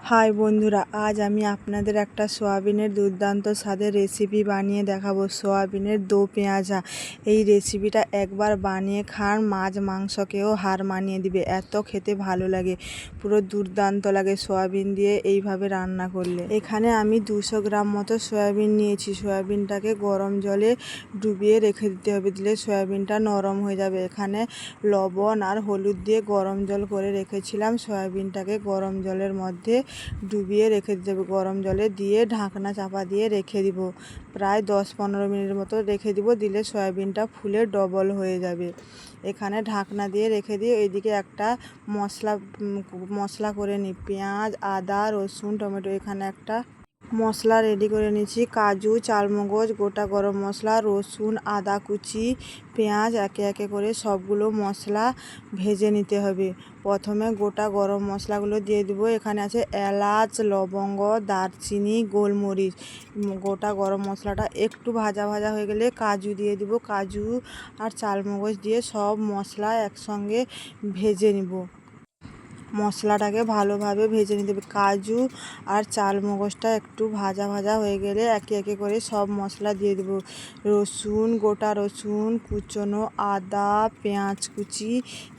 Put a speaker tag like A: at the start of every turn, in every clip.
A: High বন্ধুরা, আজ আমি আপনাদের একটা সোয়াবিনের দুর্দান্ত স্বাদের রেসিপি বানিয়ে দেখাবো। সোয়াবিনের দো পেঁয়াজা। এই রেসিপিটা একবার বানিয়ে খান, মাছ মাংসকেও হার মানিয়ে দিবে, এত খেতে ভালো লাগে, পুরো দুর্দান্ত লাগে সোয়াবিন দিয়ে এইভাবে রান্না করলে। এখানে আমি 200 গ্রাম মতো সয়াবিন নিয়েছি। সয়াবিনটাকে গরম জলে ডুবিয়ে রেখে দিতে হবে, দিলে সয়াবিনটা নরম হয়ে যাবে। এখানে লবণ আর হলুদ দিয়ে গরম জল করে রেখেছিলাম। সয়াবিনটাকে গরম জলের মধ্যে ডুবিয়ে রেখে দিতে হবে। গরম জলে দিয়ে ঢাকনা চাপা দিয়ে রেখে দিব, প্রায় 10-15 মিনিট মতো রেখে দিব, দিলে সয়াবিনটা ফুলে ডবল হয়ে যাবে। এখানে ঢাকনা দিয়ে রেখে দিয়ে এইদিকে একটা মশলা করে নিই। পেঁয়াজ, আদা, রসুন, টমেটো। এখানে একটা মশলা রেডি করে নিচ্ছি। কাজু, চালমগজ, গোটা গরম মশলা, রসুন, আদা কুচি, পেঁয়াজ, একে একে করে সবগুলো মশলা ভেজে নিতে হবে। প্রথমে গোটা গরম মশলাগুলো দিয়ে দিব। এখানে আছে এলাচ, লবঙ্গ, দারচিনি, গোলমরিচ। গোটা গরম মশলাটা একটু ভাজা ভাজা হয়ে গেলে কাজু দিয়ে দিব। কাজু আর চালমগজ দিয়ে সব মশলা একসঙ্গে ভেজে নিব। মশলাটাকে ভালোভাবে ভেজে নিতে হবে। কাজু আর চালমগজটা একটু ভাজা ভাজা হয়ে গেলে একে একে করে সব মশলা দিয়ে দেবো। রসুন, গোটা রসুন কুচনো, আদা, পেঁয়াজ কুচি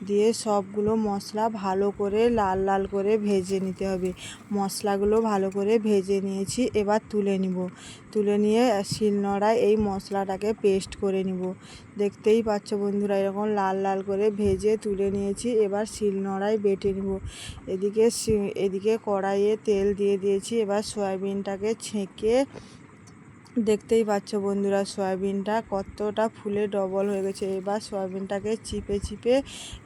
A: দিয়ে সবগুলো মশলা ভালো করে লাল লাল করে ভেজে নিতে হবে। মশলাগুলো ভালো করে ভেজে নিয়েছি, এবার তুলে নিব। তুলে নিয়ে শিলনোড়ায় এই মশলাটাকে পেস্ট করে নিব। দেখতেই পাচ্ছ বন্ধুরা, এরকম লাল লাল করে ভেজে তুলে নিয়েছি। এবার শিলনোড়ায় বেটে নিব। এদিকে কড়াইয়ে তেল দিয়ে দিয়েছি। এবার সয়াবিনটাকে ছেঁকে, দেখতেই পাচ্ছ বন্ধুরা সয়াবিনটা কতটা ফুলে ডবল হয়ে গেছে। এবার সয়াবিনটাকে চিপে চিপে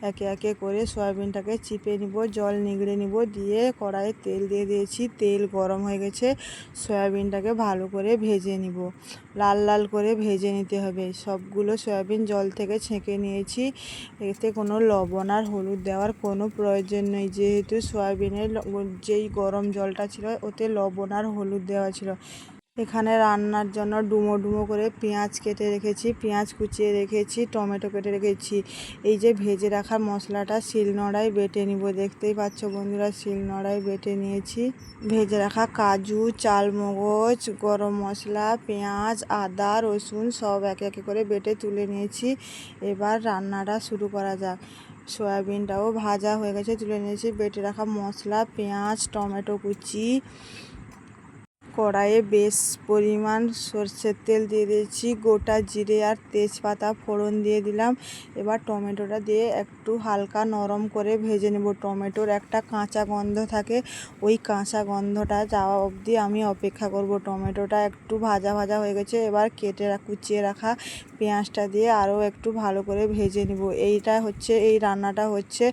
A: একে একে করে সয়াবিনটাকে চিপে নিব, জল নিগড়ে নিব। দিয়ে কড়াইয়ে তেল দিয়ে দিয়েছি, তেল গরম হয়ে গেছে। সয়াবিনটাকে ভালো করে ভেজে নিব, লাল লাল করে ভেজে নিতে হবে। সবগুলো সয়াবিন জল থেকে ছেঁকে নিয়েছি। এতে কোনো লবণ আর হলুদ দেওয়ার কোনো প্রয়োজন নেই, যেহেতু সয়াবিনের যেই গরম জলটা ছিল ওতে লবণ আর হলুদ দেওয়া ছিল। এখানে রান্নার জন্য ডুমো ডুমো করে পেঁয়াজ কেটে রেখেছি, পেঁয়াজ কুচিয়ে রেখেছি, টমেটো কেটে রেখেছি। এই যে ভেজে রাখা মশলাটা শিলনোড়ায় বেটে নিব। দেখতেই পাচ্ছ বন্ধুরা শিলনোড়ায় বেটে নিয়েছি। ভেজে রাখা কাজু, চালমগজ, গরম মশলা, পেঁয়াজ, আদা, রসুন সব একে একে করে বেটে তুলে নিয়েছি। এবার রান্নাটা শুরু করা যাক। সয়াবিনটাও ভাজা হয়ে গেছে, তুলে নিয়েছি। বেটে রাখা মশলা, পেঁয়াজ, টমেটো কুচি, কড়াইয়ে বেশ পরিমাণ সরষের তেল দিয়ে দিয়েছি। গোটা জিরে আর তেজপাতা ফোড়ন দিয়ে দিলাম। এবার টমেটোটা দিয়ে একটু হালকা নরম করে ভেজে নেব। টমেটোর একটা কাঁচা গন্ধ থাকে, ওই কাঁচা গন্ধটা যাওয়া অবধি আমি অপেক্ষা করব। টমেটোটা একটু ভাজা ভাজা হয়ে গেছে। এবার কুচিয়ে রাখা পেঁয়াজটা দিয়ে আরও একটু ভালো করে ভেজে নেব। এই রান্নাটা হচ্ছে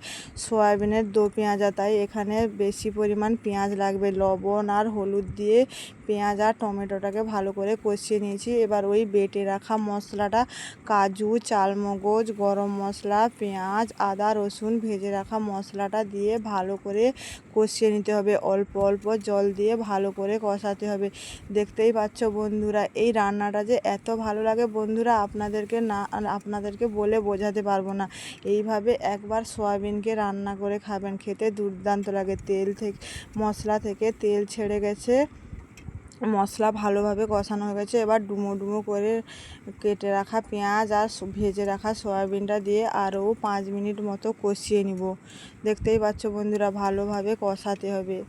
A: সয়াবিনের দো পেঁয়াজা, তাই এখানে বেশি পরিমাণ পেঁয়াজ লাগবে। লবণ আর হলুদ দিয়ে পেঁয়াজ আর টমেটোটাকে ভালো করে কষিয়ে নিয়েছি। এবার ওই বেটে রাখা মশলাটা, কাজু, চালমগজ, গরম মশলা, পেঁয়াজ, আদা, রসুন, ভেজে রাখা মশলাটা দিয়ে ভালো করে কষিয়ে নিতে হবে। অল্প অল্প জল দিয়ে ভালো করে কষাতে হবে। দেখতেই পাচ্ছ বন্ধুরা এই রান্নাটা যে এত ভালো লাগে বন্ধুরা, আপনাদেরকে বলে বোঝাতে পারবো না। এইভাবে একবার সয়াবিনকে রান্না করে খাবেন, খেতে দুর্দান্ত লাগে। মশলা থেকে তেল ছেড়ে গেছে, মশলা ভালোভাবে কষানো হয়ে গেছে। এবার ডুমো ডুমো করে কেটে রাখা পেঁয়াজ আর ভেজে রাখা সয়াবিনটা দিয়ে আরও 5 মিনিট মতো কষিয়ে নিব। দেখতেই পাচ্ছ বন্ধুরা ভালোভাবে কষাতে হবে।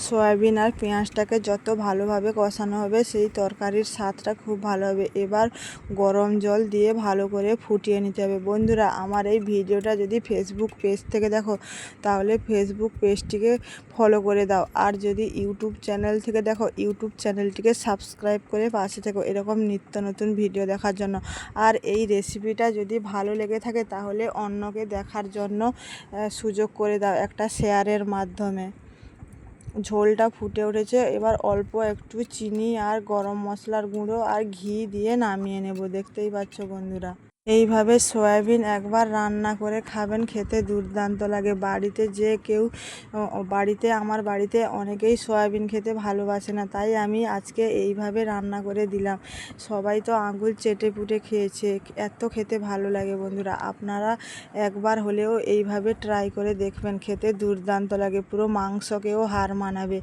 A: সয়াবিন আর পেঁয়াজটাকে যত ভালোভাবে কষানো হবে সেই তরকারির স্বাদটা খুব ভালো হবে। এবার গরম জল দিয়ে ভালো করে ফুটিয়ে নিতে হবে। বন্ধুরা আমার এই ভিডিওটা যদি ফেসবুক পেজ থেকে দেখো তাহলে ফেসবুক পেজটিকে ফলো করে দাও, আর যদি ইউটিউব চ্যানেল থেকে দেখো ইউটিউব চ্যানেলটিকে সাবস্ক্রাইব করে পাশে থেকো এরকম নিত্য নতুন ভিডিও দেখার জন্য। আর এই রেসিপিটা যদি ভালো লেগে থাকে তাহলে অন্যকে দেখার জন্য সুযোগ করে দাও একটা শেয়ারের মাধ্যমে। ঝোলটা ফুটে উঠেছে, এবার অল্প একটু চিনি আর গরম মশলার গুঁড়ো আর ঘি দিয়ে নামিয়ে নেব। দেখতেই পাচ্ছ বন্ধুরা। এইভাবে সয়াবিন একবার রান্না করে খাবেন, খেতে দুর্দান্ত লাগে। বাড়িতে যে কেউ আমার বাড়িতে অনেকেই সয়াবিন খেতে ভালোবাসে না, তাই আমি আজকে এইভাবে রান্না করে দিলাম। সবাই তো আঙুল চেটে পুটে খেয়েছে, এত খেতে ভালো লাগে বন্ধুরা। আপনারা একবার হলেও এইভাবে ট্রাই করে দেখবেন, খেতে দুর্দান্ত লাগে, পুরো মাংসকেও হার মানাবে,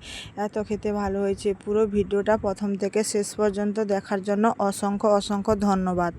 A: এত খেতে ভালো হয়েছে। পুরো ভিডিওটা প্রথম থেকে শেষ পর্যন্ত দেখার জন্য অসংখ্য অসংখ্য ধন্যবাদ।